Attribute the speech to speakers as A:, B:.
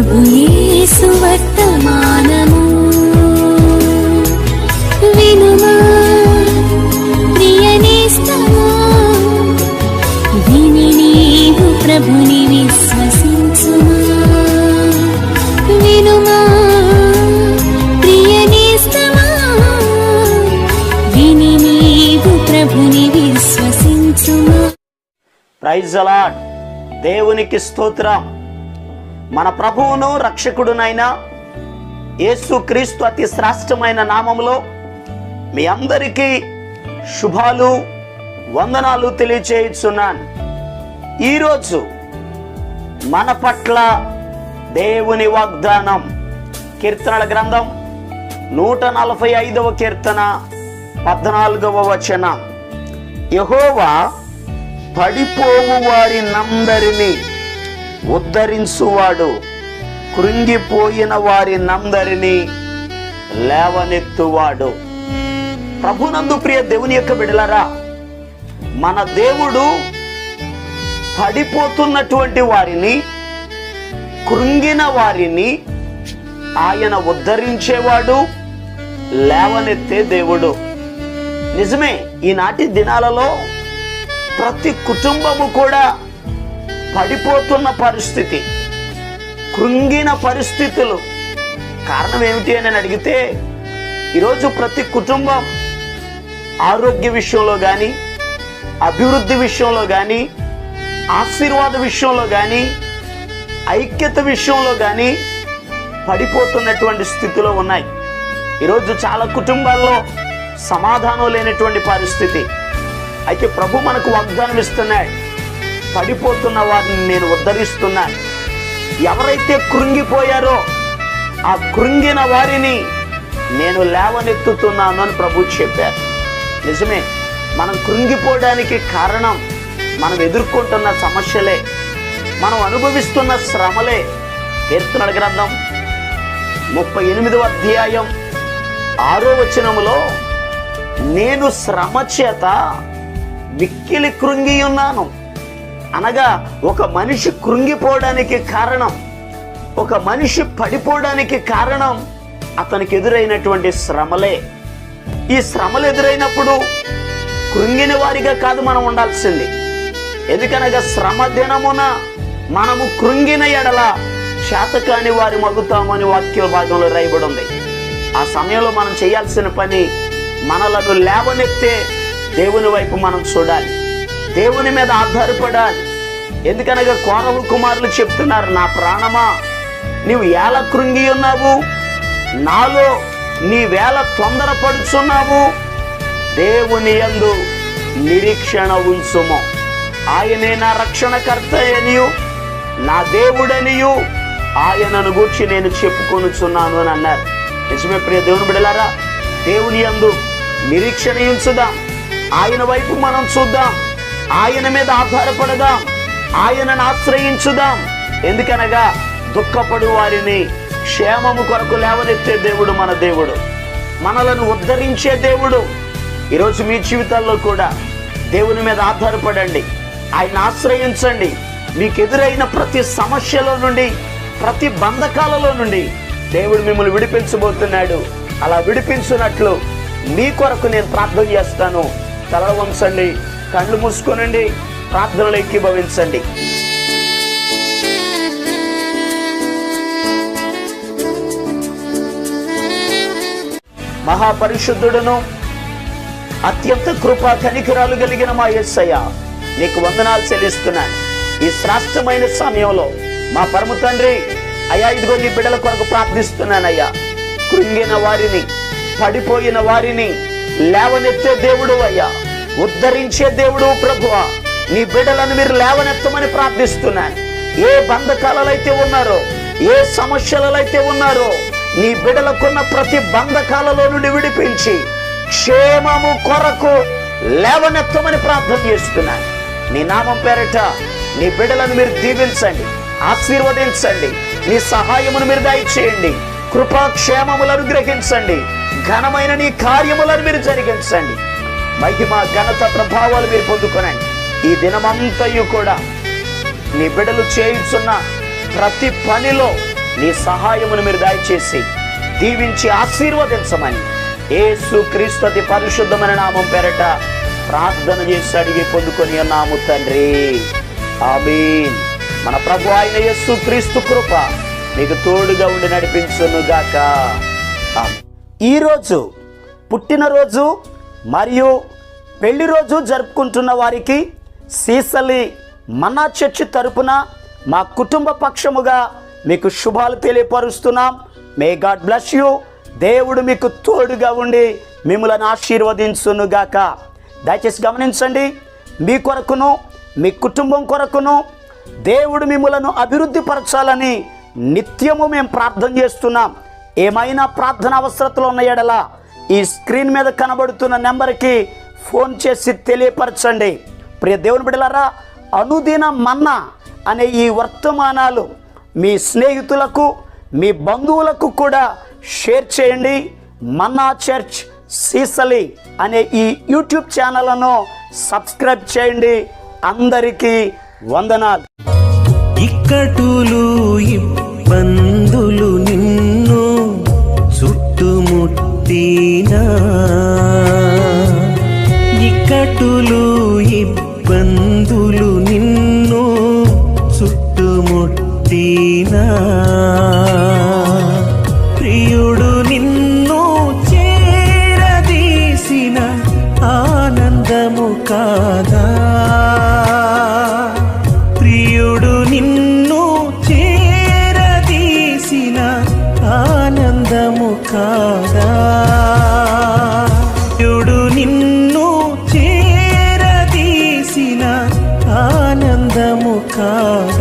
A: ప్రభు యేసు వర్తమానము వినుమా ప్రియనేస్తమా, విని నీవు ప్రభుని విశ్వసించుమా. వినుమా ప్రియనేస్తమా, విని నీవు ప్రభుని విశ్వసించుమా.
B: Praise the lord. దేవునికి స్తోత్రం. మన ప్రభువును రక్షకుడునైన యేసుక్రీస్తు అతి శ్రేష్టమైన నామములో మీ అందరికీ శుభాలు వందనాలు తెలియచేయుచున్నాను. ఈరోజు మన పట్ల దేవుని వాగ్దానం కీర్తనల గ్రంథం 145వ కీర్తన 14వ వచనం. యెహోవా పడిపోవు వారినందరినీ ఉద్ధరించువాడు, కృంగిపోయిన వారినందరినీ లేవనెత్తువాడు. ప్రభునందు ప్రియ దేవుని యొక్క బిడ్డలారా, మన దేవుడు పడిపోతున్నటువంటి వారిని, కృంగిన వారిని ఆయన ఉద్ధరించేవాడు, లేవనెత్తే దేవుడు. నిజమే, ఈనాటి దినాలలో ప్రతి కుటుంబము కూడా పడిపోతున్న పరిస్థితి, కృంగిన పరిస్థితులు. కారణం ఏమిటి అని అడిగితే, ఈరోజు ప్రతి కుటుంబం ఆరోగ్య విషయంలో కానీ, అభివృద్ధి విషయంలో కానీ, ఆశీర్వాద విషయంలో కానీ, ఐక్యత విషయంలో కానీ పడిపోతున్నటువంటి స్థితిలో ఉన్నాయి. ఈరోజు చాలా కుటుంబాల్లో సమాధానం లేనటువంటి పరిస్థితి. అయితే ప్రభు మనకు వాగ్దానం ఇస్తున్నాడు, పడిపోతున్న వారిని నేను ఉద్ధరిస్తున్నాను. ఎవరైతే కృంగిపోయారో ఆ కృంగిన వారిని నేను లేవనెత్తుతున్నాను అని ప్రభు చెప్పారు. నిజమే, మనం కృంగిపోవడానికి కారణం మనం ఎదుర్కొంటున్న సమస్యలే, మనం అనుభవిస్తున్న శ్రమలే. కీర్తనల గ్రంథం 38వ అధ్యాయం 6వ వచనములో, నేను శ్రమ చేత మిక్కిలి కృంగి ఉన్నాను అనగా, ఒక మనిషి కృంగిపోవడానికి కారణం, ఒక మనిషి పడిపోవడానికి కారణం అతనికి ఎదురైనటువంటి శ్రమలే. ఈ శ్రమలు ఎదురైనప్పుడు కృంగిన వారిగా కాదు మనం ఉండాల్సింది. ఎందుకనగా శ్రమ దినమున మనము కృంగిన ఎడల శాతకాని వారి మగుతామని వాక్య భాగంలో రాయబడి ఉంది. ఆ సమయంలో మనం చేయాల్సిన పని, మనలను లేవనెత్తే దేవుని వైపు మనం చూడాలి, దేవుని మీద ఆధారపడాలి. ఎందుకనగా కోరహు కుమారులు చెప్తున్నారు, నా ప్రాణమా నీవు ఎలా కృంగి ఉన్నావు, నాలో నీవేళ తొందరపడుచున్నావు. దేవుని యందు నిరీక్షణ ఉంచుము, ఆయనే నా రక్షణకర్త అనియు నా దేవుడనియు ఆయనను గూర్చి నేను చెప్పుకొనుచున్నాను అని అన్నారు. నిజమే ప్రియ దేవుని బిడ్డలారా, దేవుని యందు నిరీక్షణ ఉంచుదాం, ఆయన వైపు మనం చూద్దాం, ఆయన మీద ఆధారపడదాం, ఆయనను ఆశ్రయించుదాం. ఎందుకనగా దుఃఖపడు వారిని క్షేమము కొరకు లేవనెత్తే దేవుడు మన దేవుడు, మనలను ఉద్ధరించే దేవుడు. ఈరోజు మీ జీవితాల్లో కూడా దేవుని మీద ఆధారపడండి, ఆయన ఆశ్రయించండి. మీకు ఎదురైన ప్రతి సమస్యలో నుండి, ప్రతి బంధకాలలో నుండి దేవుడు మిమ్మల్ని విడిపించబోతున్నాడు. అలా విడిపించున్నట్లు మీ కొరకు నేను ప్రార్థన చేస్తాను. తల వంచండి, కళ్ళు మూసుకోనండి, ప్రార్థనలు ఏకీభవించండి. మహాపరిశుద్ధుడును అత్యంత కృపా కనికరాలు కలిగిన మా యేసయ్య, నీకు వందనాలు చెల్లిస్తున్నాను. ఈ శ్రేష్టమైన సమయంలో మా పరమ తండ్రి అయ్యా, ఇదిగో నీ బిడ్డల కొరకు ప్రార్థిస్తున్నానయ్యా. కృంగిన వారిని, పడిపోయిన వారిని లేవనెత్తే దేవుడు అయ్యా, ఉద్ధరించే దేవుడు ప్రభువా. నీ బిడ్డలను మీరు లేవనెత్తమని ప్రార్థిస్తున్నాను. ఏ బంధకాలలో అయితే ఉన్నారో, ఏ సమస్యలలో అయితే ఉన్నారో, నీ బిడ్డలకున్న ప్రతి బంధకాలలో నుండి విడిపించి క్షేమము కొరకు లేవనెత్తమని ప్రార్థన చేస్తున్నాను. నీ నామం పేరట నీ బిడ్డలను మీరు దీవించండి, ఆశీర్వదించండి. నీ సహాయమును మీరు దయచేయండి, కృపాక్షేమములను అనుగ్రహించండి, ఘనమైన నీ కార్యములను మీరు జరిగించండి. మహిమ ఘనత ప్రభావాలు మీరు పొందుకొనండి. ఈ దినమంతయు కూడా నీ బిడ్డలు చేయుచున్న ప్రతి పనిలో నీ సహాయమును మీరు దయచేసి దీవించి ఆశీర్వదించమని యేసు క్రీస్తు అతి పరిశుద్ధమైన నామం పేరట ప్రార్థన చేసి అడిగి పొందుకొని ఉన్నాము తండ్రి, ఆమేన్. మన ప్రభు అయిన యేసు క్రీస్తు కృప మీకు తోడుగా ఉండి నడిపించును గాక. ఈరోజు పుట్టినరోజు మరియు పెళ్లి రోజు జరుపుకుంటున్న వారికి సీసలి మన్నా చర్చి తరపున మా కుటుంబ పక్షముగా మీకు శుభాలు తెలియపరుస్తున్నాం. May God bless you. దేవుడు మీకు తోడుగా ఉండి మిమ్మల్ని ఆశీర్వదించును గాక. దయచేసి గమనించండి, మీ కొరకును మీ కుటుంబం కొరకును దేవుడు మిమ్మలను అభివృద్ధి పరచాలని నిత్యము మేము ప్రార్థన చేస్తున్నాం. ఏమైనా ప్రార్థన అవసరతలు ఉన్న యెడల ఈ స్క్రీన్ మీద కనబడుతున్న నెంబర్కి ఫోన్ చేసి తెలియపరచండి. ప్రియ దేవుని బిడ్డలారా, అనుదిన మన్నా అనే ఈ వర్తమానాలు మీ స్నేహితులకు మీ బంధువులకు కూడా షేర్ చేయండి. మన్నా చర్చ్ సీసలి అనే ఈ యూట్యూబ్ ఛానల్ను సబ్స్క్రైబ్ చేయండి. అందరికీ వందనాలు.
C: ఇక్కటులు ఇబ్బందులు నిన్ను చుట్టుముట్టినా, ఇక్కటులు ఇబ్బందులు నిన్ను చుట్టుముట్టినా, ప్రియుడు నిన్ను చేరదీసిన ఆనందము కాదా, ప్రియుడు నిన్ను చేరదీసిన ఆనందము కాదా, ప్రియుడు నిన్ను చేరదీసిన ఆనందము కాదా.